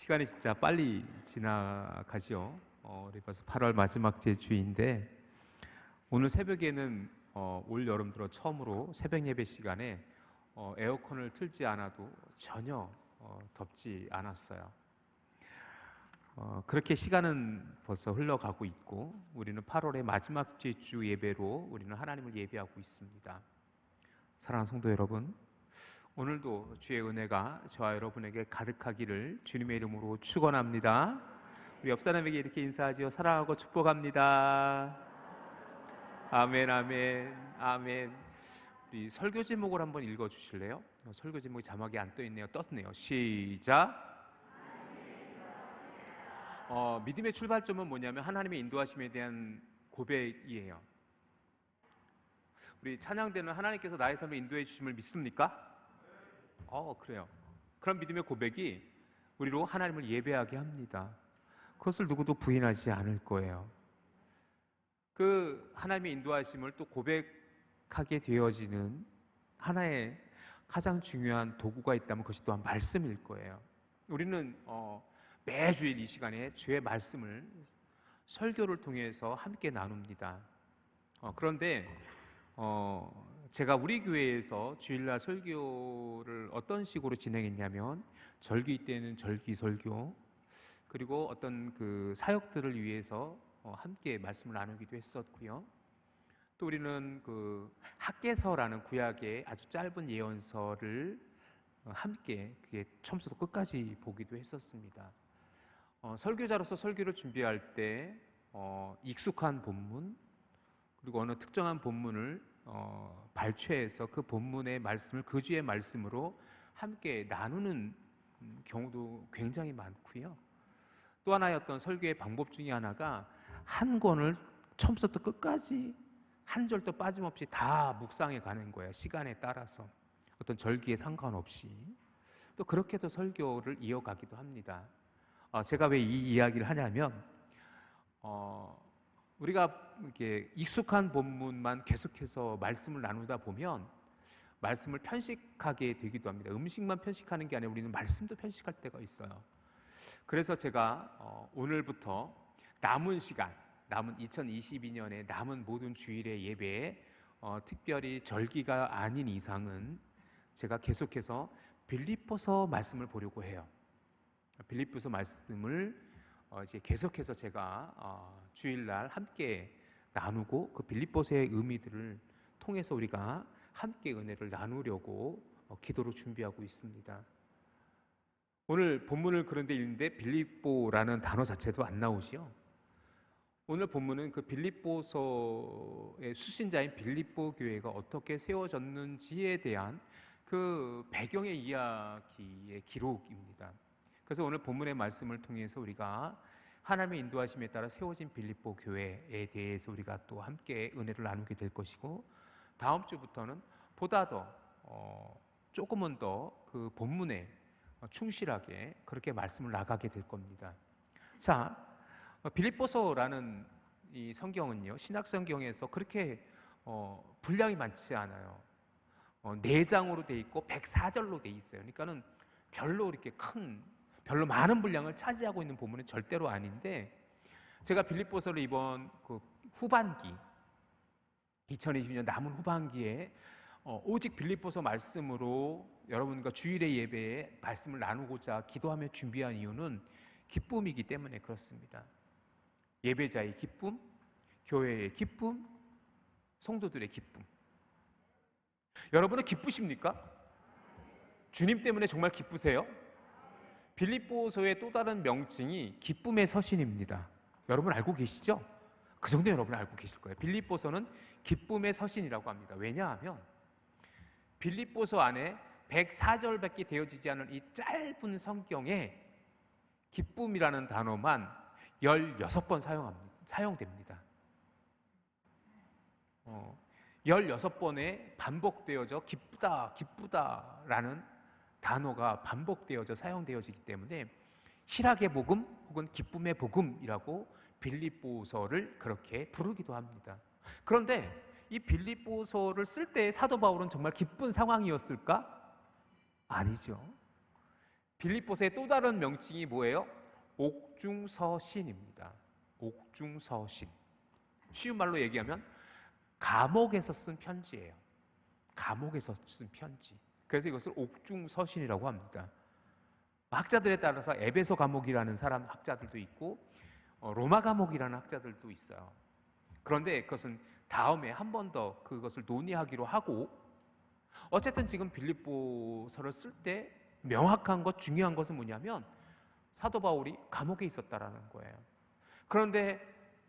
시간이 진짜 빨리 지나가죠. 우리 벌써 8월 마지막 주인데 오늘 새벽에는 올 여름 들어 처음으로 새벽 예배 시간에 에어컨을 틀지 않아도 전혀 덥지 않았어요. 그렇게 시간은 벌써 흘러가고 있고 우리는 8월의 마지막 주 예배로 우리는 하나님을 예배하고 있습니다. 사랑하는 성도 여러분, 오늘도 주의 은혜가 저와 여러분에게 가득하기를 주님의 이름으로 축원합니다. 우리 옆 사람에게 이렇게 인사하지요. 사랑하고 축복합니다. 아멘, 아멘, 아멘. 우리 설교 제목을 한번 읽어 주실래요? 설교 제목이 자막이 안 떠 있네요. 떴네요. 시작. 믿음의 출발점은 뭐냐면 하나님의 인도하심에 대한 고백이에요. 우리 찬양대는 하나님께서 나의 삶을 인도해 주심을 믿습니까? 그래요. 그런 믿음의 고백이 우리로 하나님을 예배하게 합니다. 그것을 누구도 부인하지 않을 거예요. 그 하나님의 인도하심을 또 고백하게 되어지는 하나의 가장 중요한 도구가 있다면 그것이 또한 말씀일 거예요. 우리는 매주일 이 시간에 주의 말씀을 설교를 통해서 함께 나눕니다. 그런데 제가 우리 교회에서 주일날 설교를 어떤 식으로 진행했냐면 절기 때는 절기 설교, 그리고 어떤 그 사역들을 위해서 함께 말씀을 나누기도 했었고요. 또 우리는 그 학개서라는 구약의 아주 짧은 예언서를 함께 그게 처음부터 끝까지 보기도 했었습니다. 설교자로서 설교를 준비할 때 익숙한 본문, 그리고 어느 특정한 본문을 발췌해서 그 본문의 말씀을 그 주의 말씀으로 함께 나누는 경우도 굉장히 많고요. 또 하나의 어떤 설교의 방법 중에 하나가 한 권을 처음부터 끝까지 한 절도 빠짐없이 다 묵상해 가는 거예요. 시간에 따라서 어떤 절기에 상관없이. 또 그렇게도 설교를 이어가기도 합니다. 제가 왜 이 이야기를 하냐면 우리가 이렇게 익숙한 본문만 계속해서 말씀을 나누다 보면 말씀을 편식하게 되기도 합니다. 음식만 편식하는 게 아니라 우리는 말씀도 편식할 때가 있어요. 그래서 제가 오늘부터 남은 시간, 남은 2022년의 남은 모든 주일의 예배에 특별히 절기가 아닌 이상은 제가 계속해서 빌립보서 말씀을 보려고 해요. 빌립보서 말씀을 이제 계속해서 제가 주일날 함께 나누고 그 빌립보서의 의미들을 통해서 우리가 함께 은혜를 나누려고 기도로 준비하고 있습니다. 오늘 본문을 그런데 읽는데 빌립보라는 단어 자체도 안 나오지요. 오늘 본문은 그 빌립보서의 수신자인 빌립보 교회가 어떻게 세워졌는지에 대한 그 배경의 이야기의 기록입니다. 그래서 오늘 본문의 말씀을 통해서 우리가 하나님의 인도하심에 따라 세워진 빌립보 교회에 대해서 우리가 또 함께 은혜를 나누게 될 것이고, 다음 주부터는 보다 더 조금은 더 그 본문에 충실하게 그렇게 말씀을 나가게 될 겁니다. 자, 빌립보서라는 이 성경은요, 신약 성경에서 그렇게 분량이 많지 않아요. 4장으로 돼 있고 104절로 돼 있어요. 그러니까는 별로 이렇게 별로 많은 분량을 차지하고 있는 본문은 절대로 아닌데, 제가 빌립보서를 이번 그 후반기 2020년 남은 후반기에 오직 빌립보서 말씀으로 여러분과 주일의 예배에 말씀을 나누고자 기도하며 준비한 이유는 기쁨이기 때문에 그렇습니다. 예배자의 기쁨, 교회의 기쁨, 성도들의 기쁨. 여러분은 기쁘십니까? 주님 때문에 정말 기쁘세요? 빌립보서의 또 다른 명칭이 기쁨의 서신입니다. 여러분 알고 계시죠? 그 정도 여러분 알고 계실 거예요. 빌립보서는 기쁨의 서신이라고 합니다. 왜냐하면 빌립보서 안에 104절밖에 되어지지 않은 이 짧은 성경에 기쁨이라는 단어만 16번 사용됩니다. 16번에 반복되어져 기쁘다, 기쁘다라는 단어가 반복되어져 사용되어지기 때문에 희락의 복음 혹은 기쁨의 복음이라고 빌립보서를 그렇게 부르기도 합니다. 그런데 이 빌립보서를 쓸 때 사도 바울은 정말 기쁜 상황이었을까? 아니죠. 빌립보서의 또 다른 명칭이 뭐예요? 옥중서신입니다. 옥중서신. 쉬운 말로 얘기하면 감옥에서 쓴 편지예요. 감옥에서 쓴 편지. 그래서 이것을 옥중서신이라고 합니다. 학자들에 따라서 에베소 감옥이라는 사람 학자들도 있고 로마 감옥이라는 학자들도 있어요. 그런데 그것은 다음에 한 번 더 그것을 논의하기로 하고, 어쨌든 지금 빌립보서를 쓸 때 명확한 것, 중요한 것은 뭐냐면 사도 바울이 감옥에 있었다라는 거예요. 그런데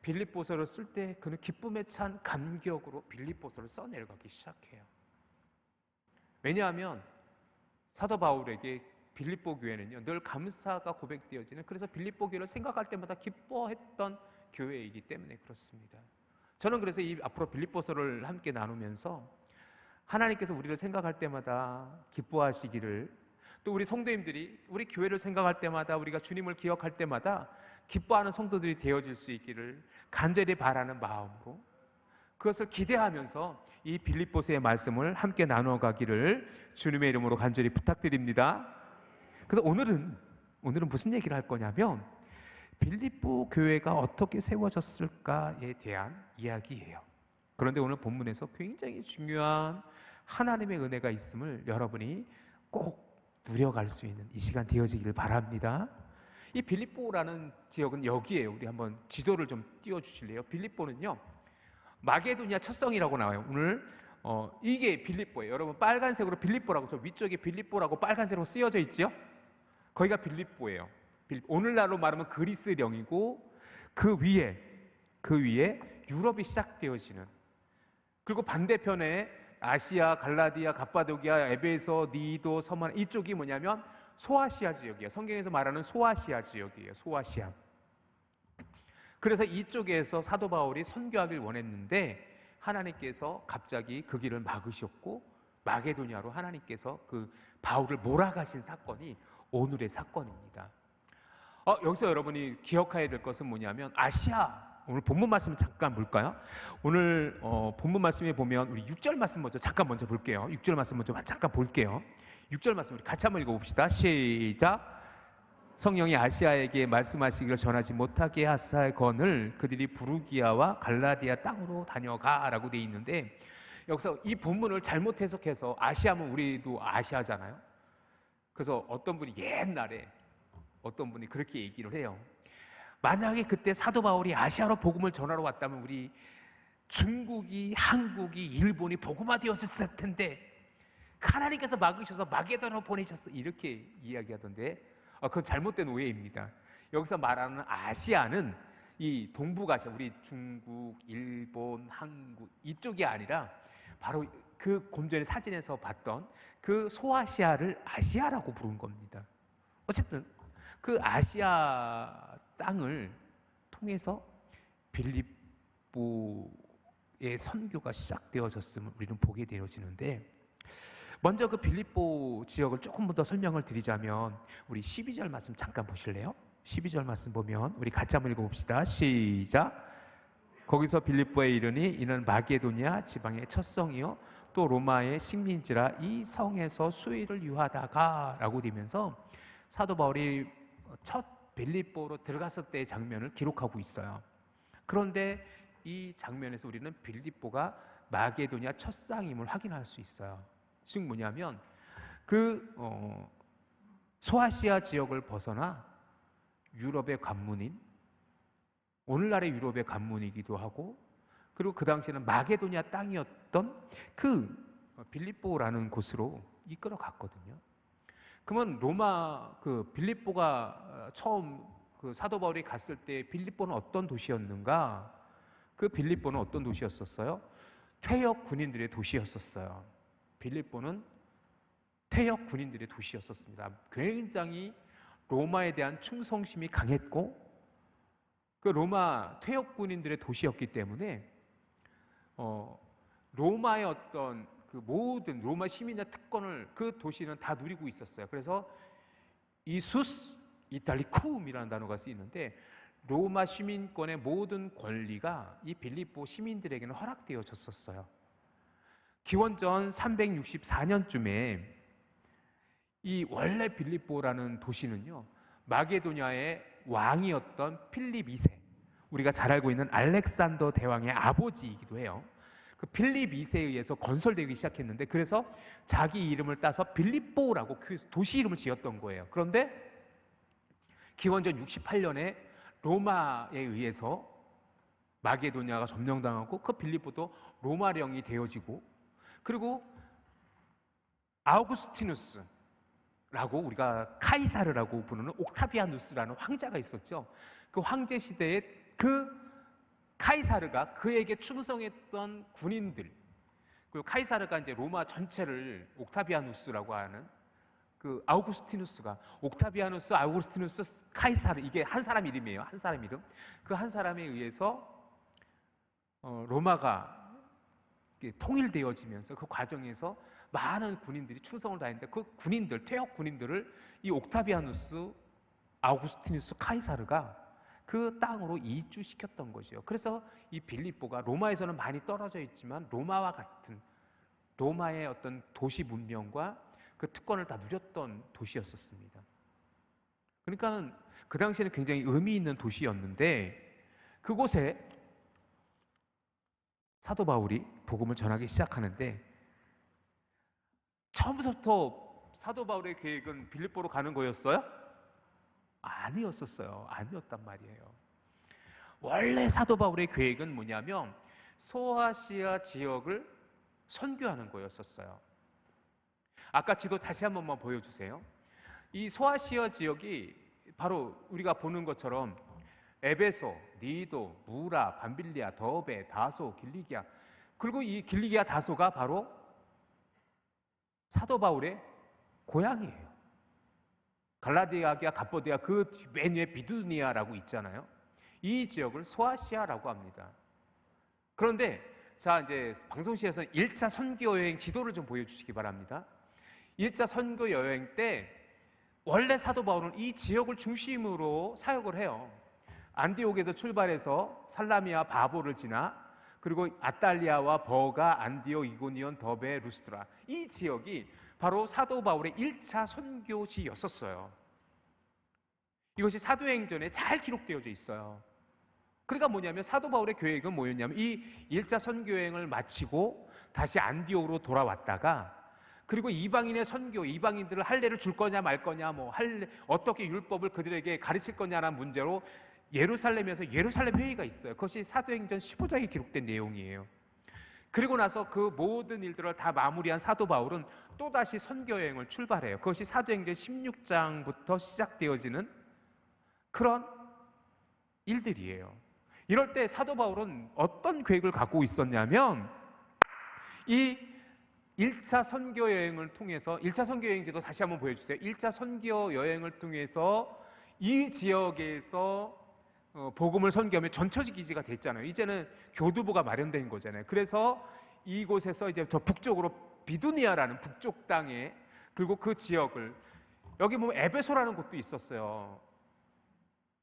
빌립보서를 쓸 때 그는 기쁨에 찬 감격으로 빌립보서를 써내려가기 시작해요. 왜냐하면 사도 바울에게 빌립보 교회는요 늘 감사가 고백되어지는, 그래서 빌립보 교회를 생각할 때마다 기뻐했던 교회이기 때문에 그렇습니다. 저는 그래서 이 앞으로 빌립보서를 함께 나누면서 하나님께서 우리를 생각할 때마다 기뻐하시기를, 또 우리 성도님들이 우리 교회를 생각할 때마다, 우리가 주님을 기억할 때마다 기뻐하는 성도들이 되어질 수 있기를 간절히 바라는 마음으로, 그것을 기대하면서 이 빌립보서의 말씀을 함께 나눠가기를 주님의 이름으로 간절히 부탁드립니다. 그래서 오늘은 무슨 얘기를 할 거냐면 빌립보 교회가 어떻게 세워졌을까에 대한 이야기예요. 그런데 오늘 본문에서 굉장히 중요한 하나님의 은혜가 있음을 여러분이 꼭 누려갈 수 있는 이 시간 되어지기를 바랍니다. 이 빌립보라는 지역은 여기에요. 우리 한번 지도를 좀 띄워주실래요? 빌립보는요 마게도냐 첫성이라고 나와요. 오늘 이게 빌립보예요. 여러분 빨간색으로 빌립보라고, 저 위쪽에 빌립보라고 빨간색으로 쓰여져 있죠? 거기가 빌립보예요. 오늘날로 말하면 그리스령이고, 그 위에 유럽이 시작되어지는, 그리고 반대편에 아시아, 갈라디아, 갑바도기아, 에베소, 니도, 서만, 이쪽이 뭐냐면 소아시아 지역이에요. 성경에서 말하는 소아시아 지역이에요. 소아시아. 그래서 이쪽에서 사도 바울이 선교하길 원했는데 하나님께서 갑자기 그 길을 막으셨고 마게도냐로 하나님께서 그 바울을 몰아가신 사건이 오늘의 사건입니다. 여기서 여러분이 기억해야 될 것은 뭐냐면 아시아, 오늘 본문 말씀 잠깐 볼까요? 오늘 본문 말씀에 보면 우리 6절 말씀 먼저 볼게요. 6절 말씀 먼저 잠깐 볼게요. 6절 말씀 우리 같이 한번 읽어봅시다. 시작. 성령이 아시아에게 말씀하시기를 전하지 못하게 하사건을 그들이 부르기아와 갈라디아 땅으로 다녀가라고 돼 있는데, 여기서 이 본문을 잘못 해석해서 아시아면 우리도 아시아잖아요. 그래서 어떤 분이 옛날에 어떤 분이 그렇게 얘기를 해요. 만약에 그때 사도 바울이 아시아로 복음을 전하러 왔다면 우리 중국이, 한국이, 일본이 복음화되었을 텐데 하나님께서 막으셔서 마게도냐로 보내셨어, 이렇게 이야기하던데 그건 잘못된 오해입니다. 여기서 말하는 아시아는 이 동북아시아, 우리 중국, 일본, 한국 이쪽이 아니라 바로 그 좀 전에 사진에서 봤던 그 소아시아를 아시아라고 부른 겁니다. 어쨌든 그 아시아 땅을 통해서 빌립보의 선교가 시작되어졌음을 우리는 보게 되어지는데, 먼저 그 빌립보 지역을 조금 더 설명을 드리자면 우리 12절 말씀 잠깐 보실래요? 12절 말씀 보면 우리 같이 한번 읽어봅시다. 시작. 거기서 빌립보에 이르니 이는 마게도냐 지방의 첫 성이요 또 로마의 식민지라 이 성에서 수일을 유하다가 라고 되면서 사도 바울이 첫 빌립보로 들어갔을 때의 장면을 기록하고 있어요. 그런데 이 장면에서 우리는 빌립보가 마게도냐 첫 상임을 확인할 수 있어요. 즉 뭐냐면 그 소아시아 지역을 벗어나 유럽의 관문인, 오늘날의 유럽의 관문이기도 하고, 그리고 그 당시에는 마게도냐 땅이었던 그 빌립보라는 곳으로 이끌어 갔거든요. 그러면 로마 그 빌립보가 처음 그 사도 바울이 갔을 때 빌립보는 어떤 도시였는가? 그 빌립보는 어떤 도시였었어요? 퇴역 군인들의 도시였었어요. 빌립보는 퇴역 군인들의 도시였었습니다. 굉장히 로마에 대한 충성심이 강했고, 그 로마 퇴역 군인들의 도시였기 때문에 로마의 어떤 그 모든 로마 시민의 특권을 그 도시는 다 누리고 있었어요. 그래서 이수스 이탈리쿰이라는 단어가 쓰이는데 로마 시민권의 모든 권리가 이 빌립보 시민들에게는 허락되어졌었어요. 기원전 364년쯤에 이 원래 빌립보라는 도시는요, 마게도냐의 왕이었던 필립 2세, 우리가 잘 알고 있는 알렉산더 대왕의 아버지이기도 해요. 그 필립 2세에 의해서 건설되기 시작했는데, 그래서 자기 이름을 따서 빌립보라고 도시 이름을 지었던 거예요. 그런데 기원전 68년에 로마에 의해서 마게도냐가 점령당하고 그 빌립보도 로마령이 되어지고, 그리고 아우구스티누스라고 우리가 카이사르라고 부르는 옥타비아누스라는 황제가 있었죠. 그 황제 시대에 그 카이사르가 그에게 충성했던 군인들, 그리고 카이사르가 이제 로마 전체를 옥타비아누스라고 하는 그 아우구스티누스가, 옥타비아누스, 아우구스티누스, 카이사르, 이게 한 사람 이름이에요. 한 사람 이름. 그 한 사람에 의해서 로마가 통일되어지면서 그 과정에서 많은 군인들이 충성을 다했는데, 그 군인들, 퇴역 군인들을 이 옥타비아누스, 아우구스티누스, 카이사르가 그 땅으로 이주시켰던 것이요. 그래서 이 빌립보가 로마에서는 많이 떨어져 있지만 로마와 같은, 로마의 어떤 도시 문명과 그 특권을 다 누렸던 도시였었습니다. 그러니까 그 당시에는 굉장히 의미 있는 도시였는데, 그곳에 사도 바울이 복음을 전하기 시작하는데, 처음부터 사도 바울의 계획은 빌립보로 가는 거였어요? 아니었었어요. 아니었단 말이에요. 원래 사도 바울의 계획은 뭐냐면 소아시아 지역을 선교하는 거였었어요. 아까 지도 다시 한 번만 보여주세요. 이 소아시아 지역이 바로 우리가 보는 것처럼 에베소, 니도, 무라, 밤빌리아, 더베, 다소, 길리기아, 그리고 이 길리기아 다소가 바로 사도 바울의 고향이에요. 갈라디아기아, 갑보디아, 그 맨 위에 비두니아라고 있잖아요. 이 지역을 소아시아라고 합니다. 그런데 자, 이제 방송실에서 1차 선교 여행 지도를 좀 보여주시기 바랍니다. 1차 선교 여행 때 원래 사도 바울은 이 지역을 중심으로 사역을 해요. 안디옥에서 출발해서 살라미아 바보를 지나, 그리고 아탈리아와 버가, 안디옥, 이고니온, 더베, 루스드라, 이 지역이 바로 사도 바울의 1차 선교지였었어요. 이것이 사도행전에 잘 기록되어져 있어요. 그러니까 뭐냐면 사도 바울의 계획은 뭐였냐면 이 1차 선교여행을 마치고 다시 안디옥으로 돌아왔다가, 그리고 이방인의 선교, 이방인들을 할례를 줄 거냐 말 거냐, 뭐 어떻게 율법을 그들에게 가르칠 거냐라는 문제로 예루살렘에서 예루살렘 회의가 있어요. 그것이 사도행전 15장에 기록된 내용이에요. 그리고 나서 그 모든 일들을 다 마무리한 사도 바울은 또다시 선교여행을 출발해요. 그것이 사도행전 16장부터 시작되어지는 그런 일들이에요. 이럴 때 사도 바울은 어떤 계획을 갖고 있었냐면, 이 1차 선교여행을 통해서, 1차 선교여행지도 다시 한번 보여주세요. 1차 선교여행을 통해서 이 지역에서 복음을 선교하면 전처지 기지가 됐잖아요. 이제는 교두보가 마련된 거잖아요. 그래서 이곳에서 이제 저 북쪽으로 비두니아라는 북쪽 땅에, 그리고 그 지역을, 여기 보면 에베소라는 곳도 있었어요.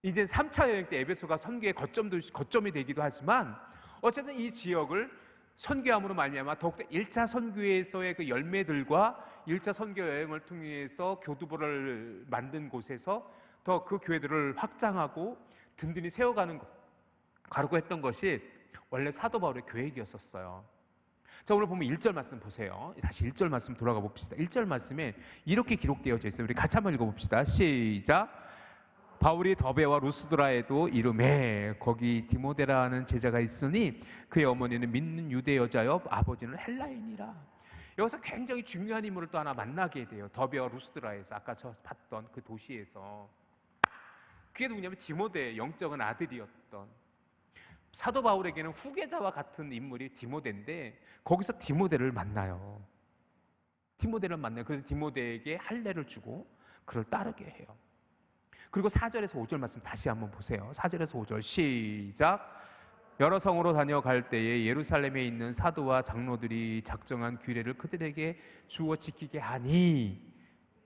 이제 3차 여행 때 에베소가 선교의 거점이 되기도 하지만, 어쨌든 이 지역을 선교함으로 말미암아 더욱더 1차 선교에서의 그 열매들과 1차 선교 여행을 통해서 교두보를 만든 곳에서 더 그 교회들을 확장하고 든든히 가려고 했던 것이 원래 사도 바울의 계획이었었어요. 자, 오늘 보면 1절 말씀 보세요. 다시 1절 말씀 돌아가 봅시다. 1절 말씀에 이렇게 기록되어져 있어요. 우리 같이 한번 읽어봅시다. 시작. 바울이 더베와 루스드라에도 이름에 거기 디모데라는 제자가 있으니 그의 어머니는 믿는 유대 여자여 아버지는 헬라인이라. 여기서 굉장히 중요한 인물을 또 하나 만나게 돼요. 더베와 루스드라에서, 아까 저 봤던 그 도시에서. 그게 누구냐면 디모데의 영적인 아들이었던, 사도 바울에게는 후계자와 같은 인물이 디모데인데, 거기서 디모데를 만나요. 디모데를 만나요. 그래서 디모데에게 할례를 주고 그를 따르게 해요. 그리고 4절에서 5절 말씀 다시 한번 보세요. 4절에서 5절 시작. 여러 성으로 다녀갈 때에 예루살렘에 있는 사도와 장로들이 작정한 규례를 그들에게 주어 지키게 하니,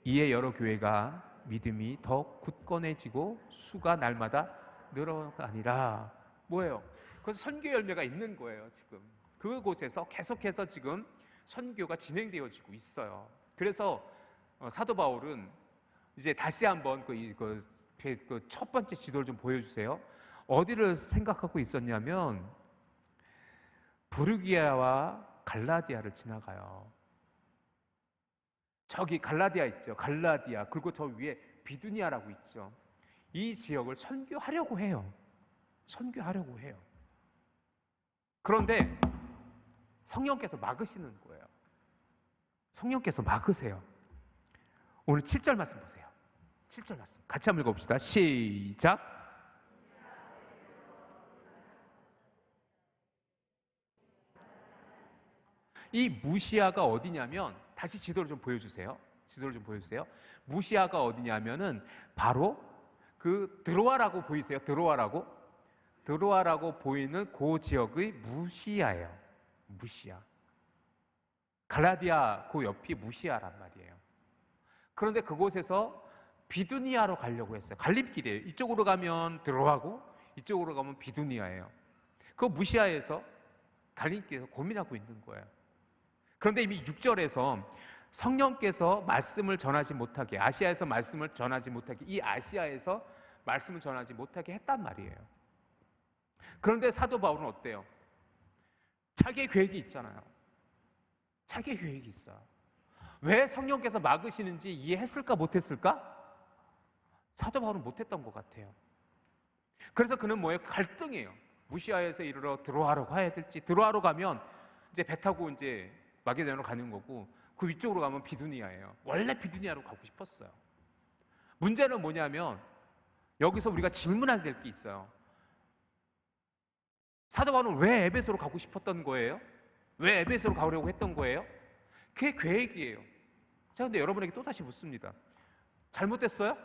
이에 여러 교회가 믿음이 더 굳건해지고 수가 날마다 늘어가니라. 뭐예요? 그래서 선교 열매가 있는 거예요. 지금 그곳에서 계속해서 지금 선교가 진행되어지고 있어요. 그래서 사도 바울은 이제 다시 한번 그 첫 번째 지도를 좀 보여주세요. 어디를 생각하고 있었냐면 부르기아와 갈라디아를 지나가요. 저기 갈라디아 있죠. 갈라디아. 그리고 저 위에 비두니아라고 있죠. 이 지역을 선교하려고 해요. 선교하려고 해요. 그런데 성령께서 막으시는 거예요. 성령께서 막으세요. 오늘 7절 말씀 보세요. 7절 말씀 같이 한번 읽어봅시다. 시작. 이 무시아가 어디냐면, 다시 지도를 좀 보여주세요. 지도를 좀 보여주세요. 무시아가 어디냐면은 바로 그 드로아라고 보이세요? 드로아라고 보이는 그 지역의 무시아예요. 무시아. 갈라디아 그 옆이 무시아란 말이에요. 그런데 그곳에서 비두니아로 가려고 했어요. 갈림길이에요. 이쪽으로 가면 드로아고 이쪽으로 가면 비두니아예요. 그 무시아에서 갈림길에서 고민하고 있는 거예요. 그런데 이미 6절에서 성령께서 말씀을 전하지 못하게, 아시아에서 말씀을 전하지 못하게, 이 아시아에서 말씀을 전하지 못하게 했단 말이에요. 그런데 사도 바울은 어때요? 자기의 계획이 있잖아요. 자기의 계획이 있어요. 왜 성령께서 막으시는지 이해했을까 못했을까? 사도 바울은 못했던 것 같아요. 그래서 그는 뭐예요? 갈등이에요. 무시아에서 이르러 드로아로 가야 될지, 드로아로 가면 이제 배 타고 이제 마게도냐로 가는 거고, 그 위쪽으로 가면 비두니아예요. 원래 비두니아로 가고 싶었어요. 문제는 뭐냐면 여기서 우리가 질문해야 될 게 있어요. 사도 바울은 왜 에베소로 가고 싶었던 거예요? 왜 에베소로 가려고 했던 거예요? 그게 계획이에요. 자, 근데 여러분에게 또 다시 묻습니다. 잘못됐어요?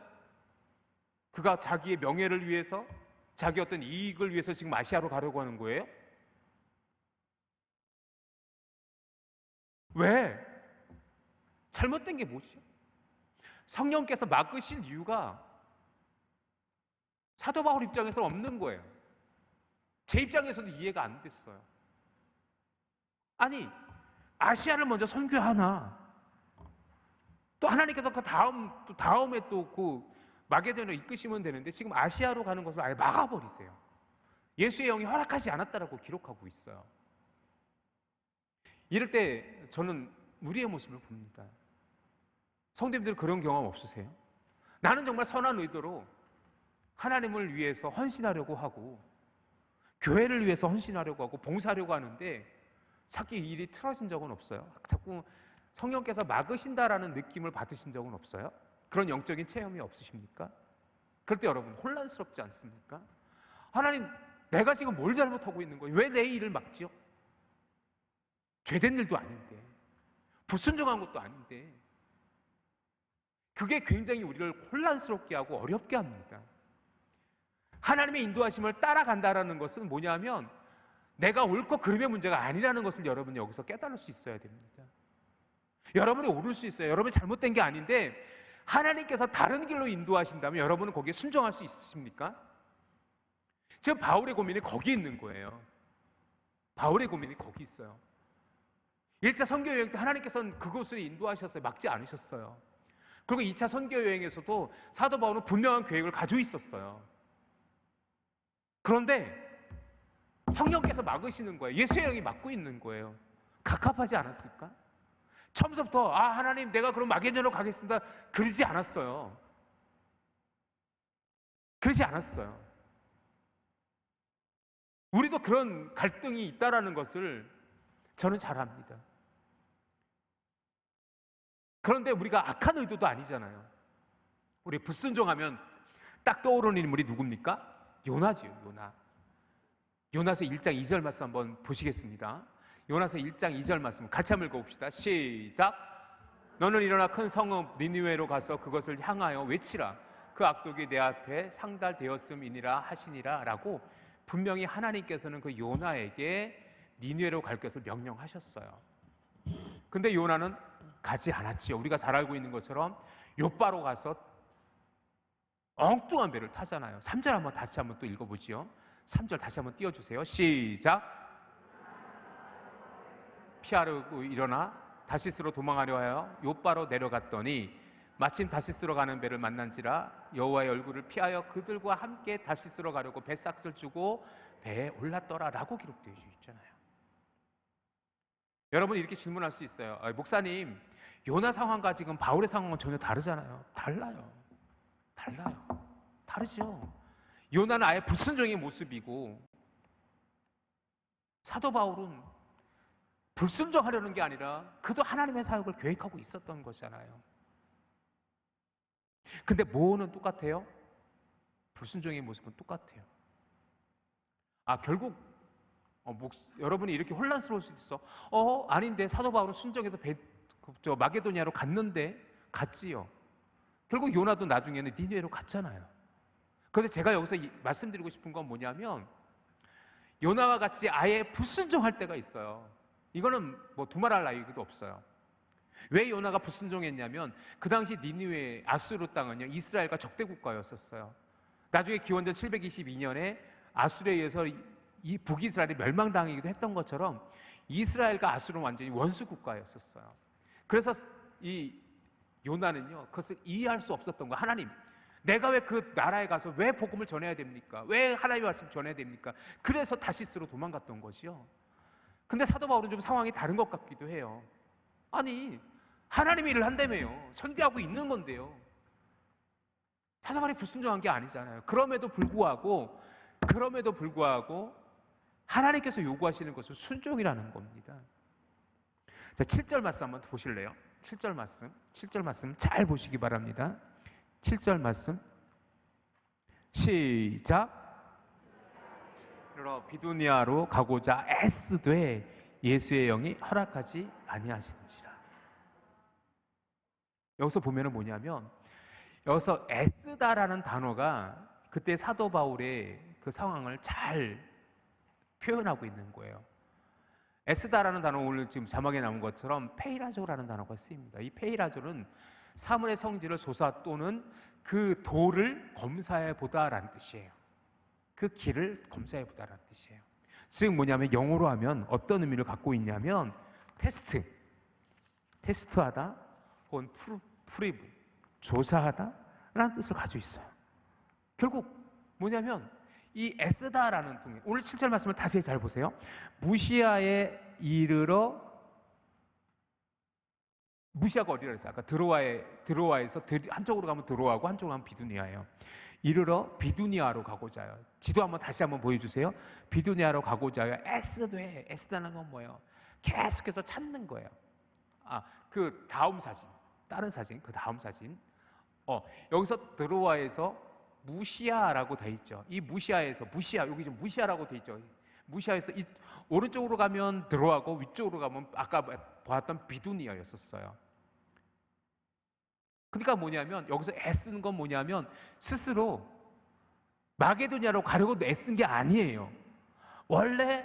그가 자기의 명예를 위해서, 자기 어떤 이익을 위해서 지금 아시아로 가려고 하는 거예요? 왜? 잘못된 게 뭐죠? 성령께서 막으실 이유가 사도 바울 입장에서는 없는 거예요. 제 입장에서도 이해가 안 됐어요. 아니, 아시아를 먼저 선교하나? 또 하나님께서 그 다음에 또 그 마게도냐로 이끄시면 되는데 지금 아시아로 가는 것을 아예 막아버리세요. 예수의 영이 허락하지 않았다라고 기록하고 있어요. 이럴 때 저는 우리의 모습을 봅니다. 성도님들 그런 경험 없으세요? 나는 정말 선한 의도로 하나님을 위해서 헌신하려고 하고 교회를 위해서 헌신하려고 하고 봉사하려고 하는데 자꾸 일이 틀어진 적은 없어요? 자꾸 성령께서 막으신다라는 느낌을 받으신 적은 없어요? 그런 영적인 체험이 없으십니까? 그럴 때 여러분 혼란스럽지 않습니까? 하나님, 내가 지금 뭘 잘못하고 있는 거예요? 왜 내 일을 막지요? 죄된 일도 아닌데, 불순종한 것도 아닌데. 그게 굉장히 우리를 혼란스럽게 하고 어렵게 합니다. 하나님의 인도하심을 따라간다라는 것은 뭐냐면 내가 옳고 그름의 문제가 아니라는 것을 여러분이 여기서 깨달을 수 있어야 됩니다. 여러분이 옳을 수 있어요. 여러분이 잘못된 게 아닌데 하나님께서 다른 길로 인도하신다면 여러분은 거기에 순종할 수 있으십니까? 지금 바울의 고민이 거기 있는 거예요. 바울의 고민이 거기 있어요. 1차 선교여행 때 하나님께서는 그곳을 인도하셨어요. 막지 않으셨어요. 그리고 2차 선교여행에서도 사도 바울은 분명한 계획을 가지고 있었어요. 그런데 성령께서 막으시는 거예요. 예수의 영이 막고 있는 거예요. 갑갑하지 않았을까? 처음부터 하나님, 내가 그럼 마게도냐로 가겠습니다, 그러지 않았어요. 그러지 않았어요. 우리도 그런 갈등이 있다라는 것을 저는 잘 압니다. 그런데 우리가 악한 의도도 아니잖아요. 우리 불순종하면 딱 떠오르는 인물이 누굽니까? 요나지요. 요나서 1장 2절 말씀 한번 보시겠습니다. 요나서 1장 2절 말씀 같이 한번 읽어봅시다. 시작. 너는 일어나 큰 성읍 니느웨로 가서 그것을 향하여 외치라. 그 악독이 내 앞에 상달되었음이니라 하시니라 라고 분명히 하나님께서는 그 요나에게 니느웨로 갈 것을 명령하셨어요. 근데 요나는 가지 않았지요. 우리가 잘 알고 있는 것처럼 욥바로 가서 엉뚱한 배를 타잖아요. 3절 다시 한번 또 읽어보지요. 3절 다시 한번 띄워주세요. 시작. 피하려고 일어나 다시스로 도망하려 하여 욥바로 내려갔더니 마침 다시스로 가는 배를 만난지라 여호와의 얼굴을 피하여 그들과 함께 다시스로 가려고 배삭을 주고 배에 올랐더라 라고 기록되어 있잖아요. 여러분 이렇게 질문할 수 있어요. 목사님, 요나 상황과 지금 바울의 상황은 전혀 다르잖아요. 달라요. 다르죠. 요나는 아예 불순종의 모습이고 사도 바울은 불순종하려는 게 아니라 그도 하나님의 사역을 계획하고 있었던 거잖아요. 근데 뭐는 똑같아요? 불순종의 모습은 똑같아요. 결국 여러분이 이렇게 혼란스러울 수도 있어. 아닌데 사도 바울은 순종해서 마게도냐로 갔지요. 결국 요나도 나중에는 니느웨로 갔잖아요. 그런데 제가 여기서 말씀드리고 싶은 건 뭐냐면 요나와 같이 아예 불순종할 때가 있어요. 이거는 뭐 두말할 나위도 없어요. 왜 요나가 불순종했냐면 그 당시 니느웨 아수르 땅은요 이스라엘과 적대 국가였었어요. 나중에 기원전 722년에 아수르에 의해서 이 북이스라엘이 멸망당하기도 했던 것처럼 이스라엘과 아수르는 완전히 원수 국가였었어요. 그래서 이 요나는요 그것을 이해할 수 없었던 거예요. 하나님, 내가 왜 그 나라에 가서 왜 복음을 전해야 됩니까? 왜 하나님의 말씀을 전해야 됩니까? 그래서 다시스로 도망갔던 거지요. 근데 사도 바울은 좀 상황이 다른 것 같기도 해요. 아니, 하나님이 일을 한다며요. 선교하고 있는 건데요. 사도 바울이 불순종한 게 아니잖아요. 그럼에도 불구하고 하나님께서 요구하시는 것은 순종이라는 겁니다. 자, 7절 말씀 한번 보실래요? 7절 말씀 잘 보시기 바랍니다. 7절 말씀 시작. 그러 비두니아로 가고자 애쓰되 예수의 영이 허락하지 아니하시는지라. 여기서 보면은 뭐냐면 여기서 애쓰다라는 단어가 그때 사도 바울의 그 상황을 잘 표현하고 있는 거예요. 애쓰다라는 단어 오늘 지금 자막에 나온 것처럼 페이라조라는 단어가 쓰입니다. 이 페이라조는 사물의 성질을 조사 또는 그 도를 검사해 보다라는 뜻이에요. 그 길을 검사해 보다라는 뜻이에요. 즉 뭐냐면 영어로 하면 어떤 의미를 갖고 있냐면 테스트하다 혹은 프리브, 조사하다 라는 뜻을 가지고 있어요. 결국 뭐냐면 이 애쓰다라는 동의, 오늘 7절 말씀을 다시 잘 보세요. 무시아에 이르러, 무시아가 어디라 그랬어요? 아까 드로아에서 한쪽으로 가면 드로아고 한쪽으로 가면 비두니아예요. 이르러 비두니아로 가고자 해요. 지도 한번 다시 한번 보여주세요. 비두니아로 가고자 해요. 애쓰다는 건 뭐예요? 계속해서 찾는 거예요. 그 다음 사진, 다른 사진, 그 다음 사진. 여기서 드로아에서 무시아라고 돼 있죠. 이 무시아에서 여기 좀 무시아라고 돼 있죠. 무시아에서 오른쪽으로 가면 드로아고 위쪽으로 가면 아까 봤던 비두니아였었어요. 그러니까 뭐냐면 여기서 애쓰는 건 뭐냐면 스스로 마게도냐로 가려고 애쓴 게 아니에요. 원래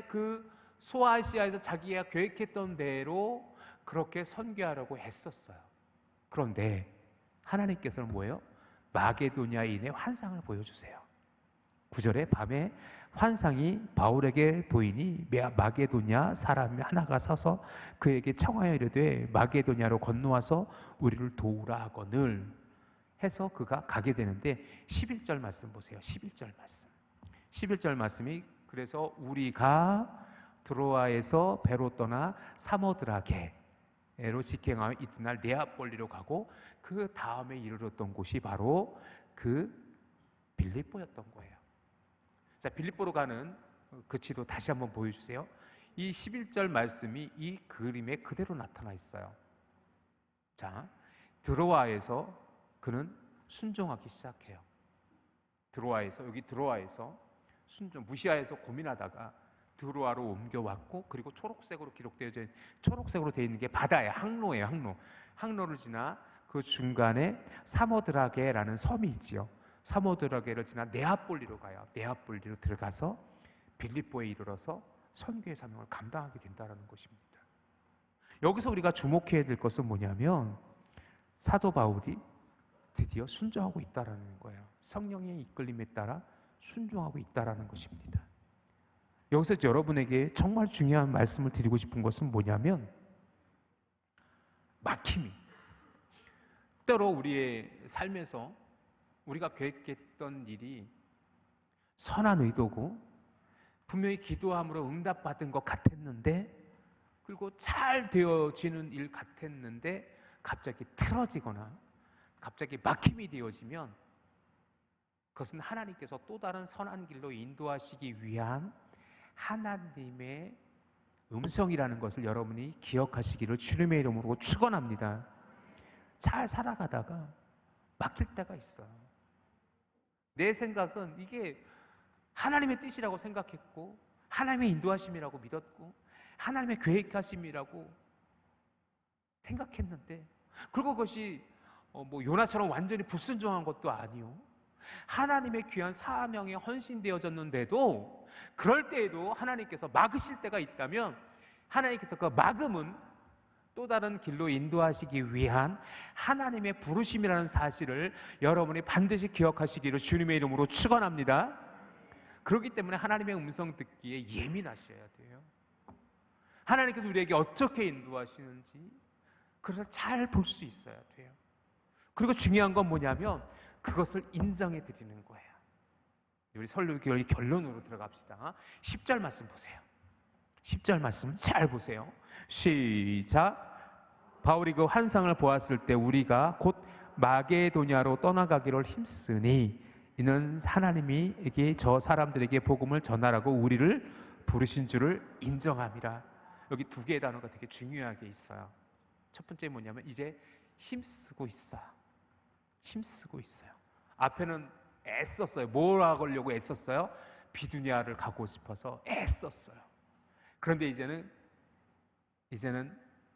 그 소아시아에서 자기가 계획했던 대로 그렇게 선교하려고 했었어요. 그런데 하나님께서는 뭐예요? 마게도냐인의 환상을 보여주세요. 9절에 밤에 환상이 바울에게 보이니 마게도냐 사람 하나가 서서 그에게 청하여 이르되 마게도냐로 건너와서 우리를 도우라 하거늘 해서 그가 가게 되는데 11절 말씀 보세요. 11절 말씀이 그래서 우리가 드로아에서 배로 떠나 사모드라게로 직행하여 이튿날 네아폴리로 가고 그 다음에 이르렀던 곳이 바로 그 빌립보였던 거예요. 자, 빌립보로 가는 그 지도 다시 한번 보여주세요. 이 11절 말씀이 이 그림에 그대로 나타나 있어요. 자, 드로아에서 그는 순종하기 시작해요. 드로아에서 무시아에서 고민하다가 드로아로 옮겨왔고, 그리고 초록색으로 되어 있는 게 바다예요. 항로예요. 항로를 지나 그 중간에 사모드라게라는 섬이 있지요. 사모드라게를 지나 네아폴리로 가요. 네아폴리로 들어가서 빌립보에 이르러서 선교의 사명을 감당하게 된다는 것입니다. 여기서 우리가 주목해야 될 것은 뭐냐면 사도 바울이 드디어 순종하고 있다는 거예요. 성령의 이끌림에 따라 순종하고 있다는 것입니다. 여기서 여러분에게 정말 중요한 말씀을 드리고 싶은 것은 뭐냐면 막힘이 때로 우리의 삶에서 우리가 계획했던 일이 선한 의도고 분명히 기도함으로 응답받은 것 같았는데, 그리고 잘 되어지는 일 같았는데 갑자기 틀어지거나 갑자기 막힘이 되어지면 그것은 하나님께서 또 다른 선한 길로 인도하시기 위한 하나님의 음성이라는 것을 여러분이 기억하시기를 주님의 이름으로 축원합니다. 잘 살아가다가 막힐 때가 있어요. 내 생각은 이게 하나님의 뜻이라고 생각했고 하나님의 인도하심이라고 믿었고 하나님의 계획하심이라고 생각했는데, 그리고 그것이 요나처럼 완전히 불순종한 것도 아니요, 하나님의 귀한 사명에 헌신되어졌는데도 그럴 때에도 하나님께서 막으실 때가 있다면, 하나님께서 그 막음은 또 다른 길로 인도하시기 위한 하나님의 부르심이라는 사실을 여러분이 반드시 기억하시기를 주님의 이름으로 축원합니다. 그렇기 때문에 하나님의 음성 듣기에 예민하셔야 돼요. 하나님께서 우리에게 어떻게 인도하시는지 그것을 잘 볼 수 있어야 돼요. 그리고 중요한 건 뭐냐면 그것을 인정해 드리는 거예요. 우리 설교의 결론으로 들어갑시다. 10절 말씀 보세요. 10절 말씀 잘 보세요. 시작. 바울이 그 환상을 보았을 때 우리가 곧 마게도냐로 떠나가기를 힘쓰니 이는 하나님이 저 사람들에게 복음을 전하라고 우리를 부르신 줄을 인정함이라. 여기 두 개의 단어가 되게 중요하게 있어요. 첫 번째 뭐냐면 이제 힘쓰고 있어요. 힘쓰고 있어요. 앞에는 애썼어요. 뭘 하려고 애썼어요? 비두니아를 가고 싶어서 애썼어요. 그런데 이제는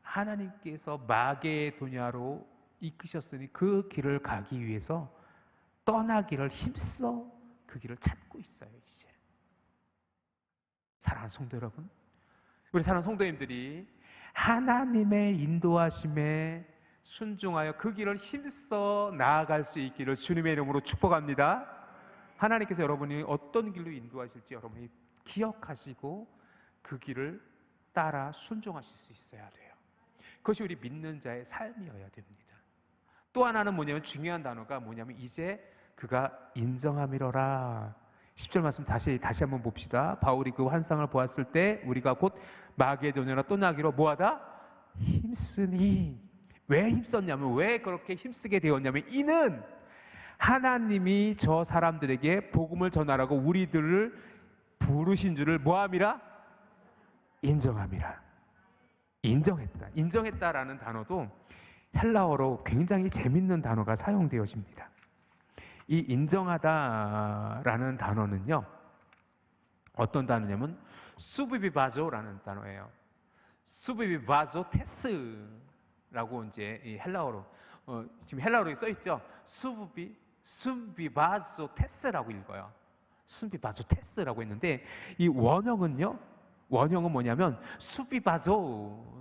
하나님께서 마게도냐로 이끄셨으니 그 길을 가기 위해서 떠나기를 힘써 그 길을 찾고 있어요. 이제 사랑하는 성도 여러분, 우리 사랑하는 성도님들이 하나님의 인도하심에 순종하여 그 길을 힘써 나아갈 수 있기를 주님의 이름으로 축복합니다. 하나님께서 여러분이 어떤 길로 인도하실지 여러분이 기억하시고 그 길을 따라 순종하실 수 있어야 돼요. 그것이 우리 믿는 자의 삶이어야 됩니다. 또 하나는 뭐냐면 중요한 단어가 뭐냐면 이제 그가 인정함이로라. 10절 말씀 다시 한번 봅시다. 바울이 그 환상을 보았을 때 우리가 곧 마게도냐로 떠나기로 뭐하다? 힘쓰니. 왜 힘썼냐면, 왜 그렇게 힘쓰게 되었냐면 이는 하나님이 저 사람들에게 복음을 전하라고 우리들을 부르신 줄을 뭐함이라? 인정함이라. 인정했다. 인정했다라는 단어도 헬라어로 굉장히 재밌는 단어가 사용되어집니다. 이 인정하다라는 단어는요, 어떤 단어냐면 수비비바조라는 단어예요. 수비비바조 테스라고 이제 이 헬라어로 지금 헬라어로 써 있죠. 순비바조 테스라고 읽어요. 순비바조 테스라고 했는데 이 원형은 뭐냐면 순비바조라고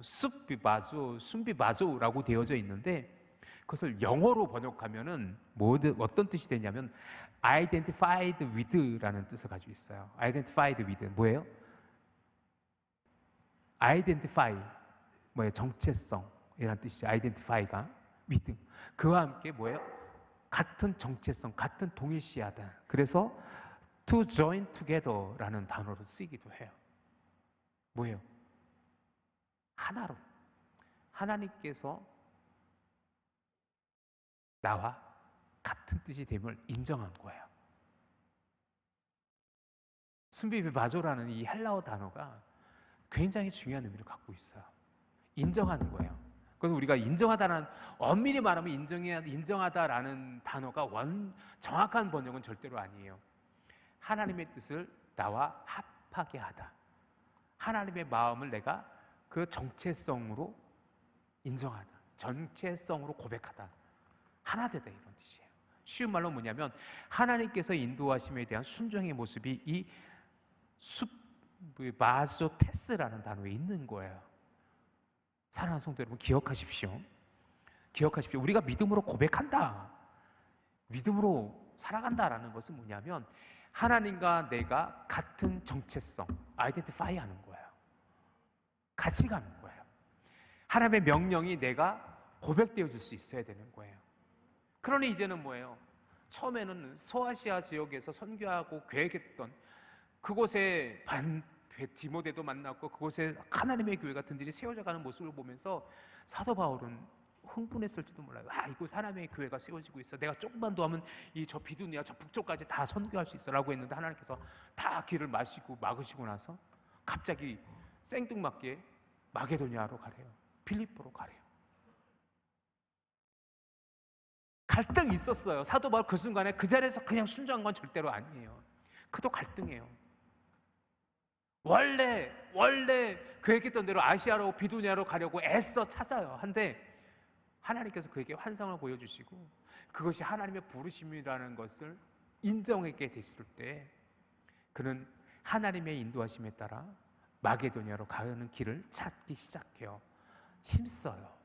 되어져 있는데, 그것을 영어로 번역하면은 어떤 뜻이 되냐면 identified with라는 뜻을 가지고 있어요. identified with 뭐예요? identify 뭐예요? 정체성이라는 뜻이죠. identify가 with 그와 함께 뭐예요? 같은 정체성, 같은 동일시하다. 그래서 to join together라는 단어로 쓰이기도 해요. 뭐예요? 하나로 하나님께서 나와 같은 뜻이 됨을 인정한 거예요. 순비비바조라는 이 헬라어 단어가 굉장히 중요한 의미를 갖고 있어요. 인정하는 거예요. 그래서 우리가 인정하다는, 엄밀히 말하면 인정하다라는 단어가 정확한 번역은 절대로 아니에요. 하나님의 뜻을 나와 합하게 하다. 하나님의 마음을 내가 그 정체성으로 인정하다. 전체성으로 고백하다. 하나 되다, 이런 뜻이에요. 쉬운 말로 뭐냐면 하나님께서 인도하심에 대한 순종의 모습이 이 마소테스라는 단어에 있는 거예요. 사랑하는 성도 여러분, 기억하십시오. 우리가 믿음으로 고백한다, 믿음으로 살아간다라는 것은 뭐냐면 하나님과 내가 같은 정체성, 아이덴티파이 하는 거예요. 같이 가는 거예요. 하나님의 명령이 내가 고백되어질 수 있어야 되는 거예요. 그러니 이제는 뭐예요? 처음에는 소아시아 지역에서 선교하고 계획했던 그곳에 디모데도 만났고 그곳에 하나님의 교회 같은 데이 세워져가는 모습을 보면서 사도 바울은 흥분했을지도 몰라요. 이곳 하나님의 교회가 세워지고 있어. 내가 조금만 더 하면 이 저 비두니아 저 북쪽까지 다 선교할 수 있어 라고 했는데 하나님께서 다 길을 막으시고 나서 갑자기 생뚱맞게 마게도니아로 가래요. 빌립보로 가래요. 갈등이 있었어요. 사도 바울 그 순간에 그 자리에서 그냥 순종한 건 절대로 아니에요. 그도 갈등이에요. 원래 계획했던 대로 아시아로 비두니아로 가려고 애써 찾아요. 한데 하나님께서 그에게 환상을 보여주시고 그것이 하나님의 부르심이라는 것을 인정하게 됐을 때 그는 하나님의 인도하심에 따라 마게도니아로 가는 길을 찾기 시작해요. 힘써요.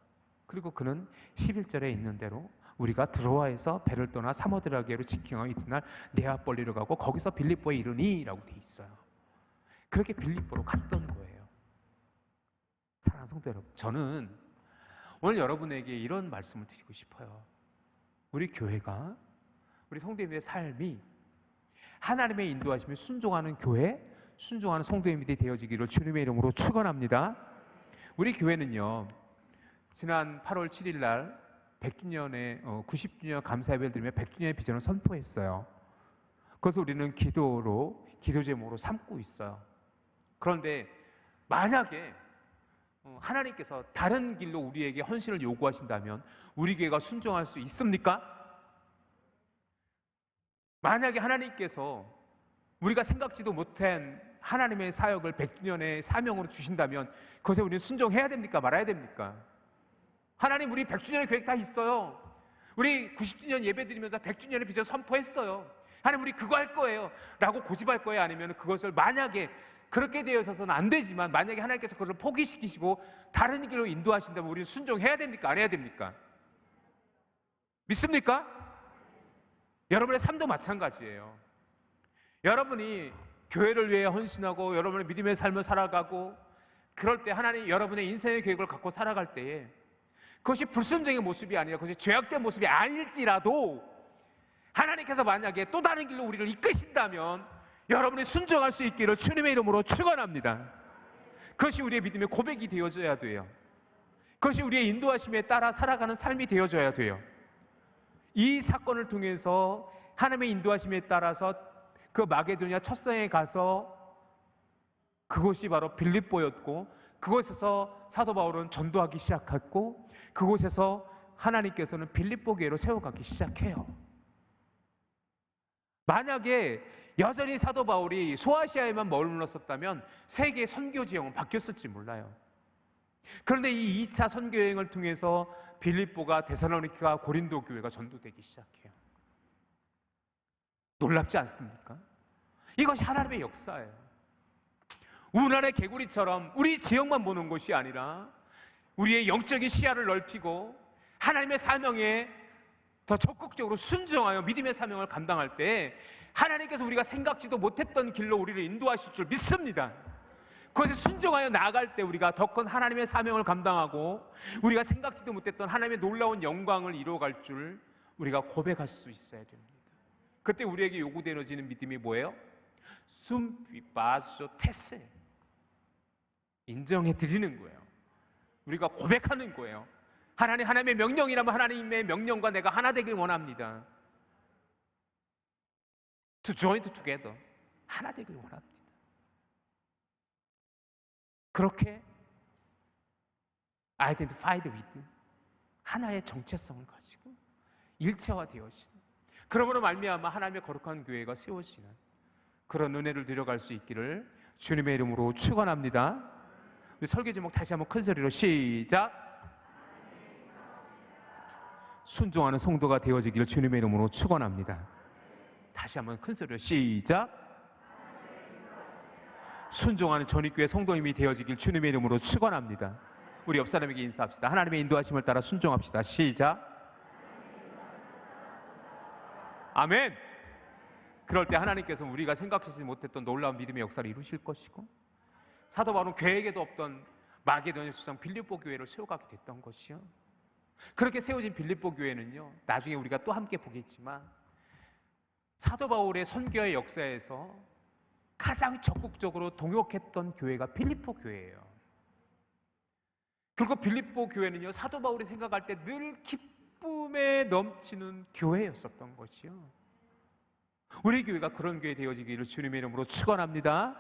그리고 그는 11절에 있는 대로 우리가 드로아에서 배를 떠나 사모드라게로 직행하여 이튿날 네아폴리로 가고 거기서 빌립보에 이르니 라고 돼 있어요. 그렇게 빌립보로 갔던 거예요. 사랑하는 성도 여러분, 저는 오늘 여러분에게 이런 말씀을 드리고 싶어요. 우리 교회가, 우리 성도님의 삶이 하나님의 인도하심에 순종하는 교회, 순종하는 성도님들이 되어지기를 주님의 이름으로 축원합니다. 우리 교회는요, 지난 8월 7일 날 100주년의 90주년 감사예배를 드리며 100주년의 비전을 선포했어요. 그래서 우리는 기도 제목으로 삼고 있어요. 그런데 만약에 하나님께서 다른 길로 우리에게 헌신을 요구하신다면 우리 교회가 순종할 수 있습니까? 만약에 하나님께서 우리가 생각지도 못한 하나님의 사역을 100주년의 사명으로 주신다면 그것에 우리는 순종해야 됩니까? 말아야 됩니까? 하나님, 우리 100주년의 계획 다 있어요. 우리 90주년 예배 드리면서 100주년의 비전 선포했어요. 하나님, 우리 그거 할 거예요 라고 고집할 거예요? 아니면 그것을 만약에 그렇게 되어서는 안 되지만 만약에 하나님께서 그걸 포기시키시고 다른 길로 인도하신다면 우리는 순종해야 됩니까? 안 해야 됩니까? 믿습니까? 여러분의 삶도 마찬가지예요. 여러분이 교회를 위해 헌신하고 여러분의 믿음의 삶을 살아가고 그럴 때 하나님 여러분의 인생의 계획을 갖고 살아갈 때에 그것이 불순종의 모습이 아니라 그것이 죄악된 모습이 아닐지라도 하나님께서 만약에 또 다른 길로 우리를 이끄신다면 여러분이 순종할 수 있기를 주님의 이름으로 축원합니다. 그것이 우리의 믿음의 고백이 되어져야 돼요. 그것이 우리의 인도하심에 따라 살아가는 삶이 되어져야 돼요. 이 사건을 통해서 하나님의 인도하심에 따라서 그 마게도니아 첫성에 가서 그곳이 바로 빌립보였고 그곳에서 사도 바울은 전도하기 시작했고 그곳에서 하나님께서는 빌립보 교회로 세워가기 시작해요. 만약에 여전히 사도 바울이 소아시아에만 머물렀었다면 세계 선교 지형은 바뀌었을지 몰라요. 그런데 이 2차 선교 여행을 통해서 빌립보가 데살로니가 고린도 교회가 전도되기 시작해요. 놀랍지 않습니까? 이것이 하나님의 역사예요. 운하의 개구리처럼 우리 지역만 보는 것이 아니라 우리의 영적인 시야를 넓히고 하나님의 사명에 더 적극적으로 순종하여 믿음의 사명을 감당할 때 하나님께서 우리가 생각지도 못했던 길로 우리를 인도하실 줄 믿습니다. 그것에 순종하여 나아갈 때 우리가 더 큰 하나님의 사명을 감당하고 우리가 생각지도 못했던 하나님의 놀라운 영광을 이루어갈 줄 우리가 고백할 수 있어야 됩니다. 그때 우리에게 요구되어지는 믿음이 뭐예요? 숨비바소 테세, 인정해 드리는 거예요. 우리가 고백하는 거예요. 하나님의 명령이라면 하나님의 명령과 내가 하나 되길 원합니다. To join together, 하나 되길 원합니다. 그렇게 identified with, 하나의 정체성을 가지고 일체화되어지는, 그러므로 말미암아 하나님의 거룩한 교회가 세워지는 그런 은혜를 누려갈 수 있기를 주님의 이름으로 축원합니다. 우리 설교 제목 다시 한번 큰 소리로 시작. 순종하는 성도가 되어지기를 주님의 이름으로 축원합니다. 다시 한번 큰 소리로 시작. 순종하는 전입교회 성도님이 되어지길 주님의 이름으로 축원합니다. 우리 옆 사람에게 인사합시다. 하나님의 인도하심을 따라 순종합시다. 시작. 아멘. 그럴 때 하나님께서 우리가 생각하지 못했던 놀라운 믿음의 역사를 이루실 것이고 사도 바울은 계획에도 없던 마게도니아 수상 빌립보 교회를 세워가게 됐던 것이요. 그렇게 세워진 빌립보 교회는요, 나중에 우리가 또 함께 보겠지만 사도 바울의 선교의 역사에서 가장 적극적으로 동역했던 교회가 빌립보 교회예요. 그리고 빌립보 교회는요, 사도 바울이 생각할 때 늘 기쁨에 넘치는 교회였었던 것이요. 우리 교회가 그런 교회 되어지기를 주님의 이름으로 축원합니다.